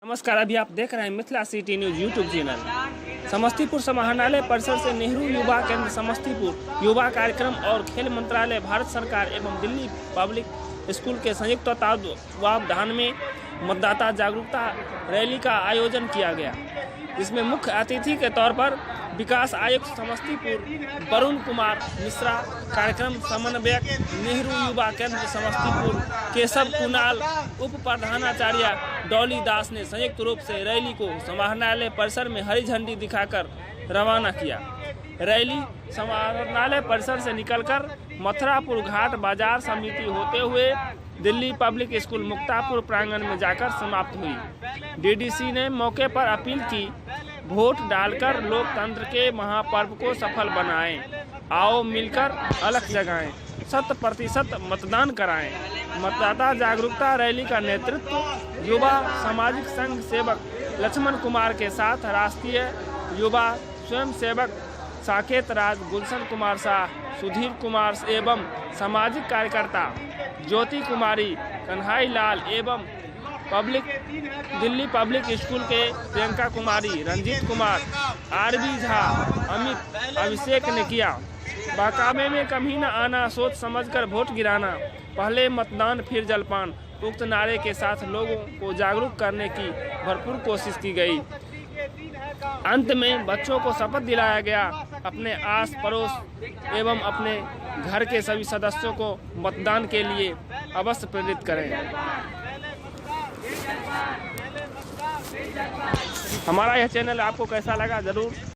नमस्कार, अभी आप देख रहे हैं Mithila city news YouTube channel. Samastipur समाहरणालय परिसर से नेहरू युवा केंद्र समस्तीपुर युवा कार्यक्रम और खेल मंत्रालय भारत सरकार एवं दिल्ली पब्लिक स्कूल के संयुक्त तत्वावधान में मतदाता जागरूकता रैली का आयोजन किया गया। इसमें मुख्य अतिथि के तौर पर विकास आयुक्त समस्तीपुर वरुण कुमार मिश्रा, कार्यक्रम समन्वयक नेहरू युवा केंद्र समस्तीपुर केशव कुणाल, उप प्रधानाचार्य डॉली दास ने संयुक्त रूप से रैली को समाहरणालय परिसर में हरी झंडी दिखाकर रवाना किया। रैली समाहरणालय परिसर से निकलकर मथुरापुर घाट बाजार समिति होते हुए दिल्ली पब्लिक स्कूल मुक्तापुर प्रांगण में जाकर समाप्त हुई। डीडीसी ने मौके पर अपील की, वोट डालकर लोकतंत्र के महापर्व को सफल बनाएं। आओ मिलकर अलख जगाएं, 100% मतदान कराएं। मतदाता जागरूकता रैली का नेतृत्व युवा सामाजिक संघ सेवक लक्ष्मण कुमार के साथ राष्ट्रीय युवा स्वयं सेवक साकेत राज, गुलशन कुमार शाह, सुधीर कुमार एवं सामाजिक कार्यकर्ता ज्योति कुमारी, कन्हई लाल एवं दिल्ली पब्लिक स्कूल के प्रियंका कुमारी, रंजीत कुमार, आरबी झा, अमित, अभिषेक ने किया। बाकावे में कभी न आना, सोच समझकर वोट गिराना, पहले मतदान फिर जलपान, उक्त नारे के साथ लोगों को जागरूक करने की भरपूर कोशिश की गई। अंत में बच्चों को शपथ दिलाया गया, अपने आस पड़ोस एवं अपने घर के सभी सदस्यों को मतदान के लिए अवश्य प्रेरित करें। हमारा यह चैनल आपको कैसा लगा जरूर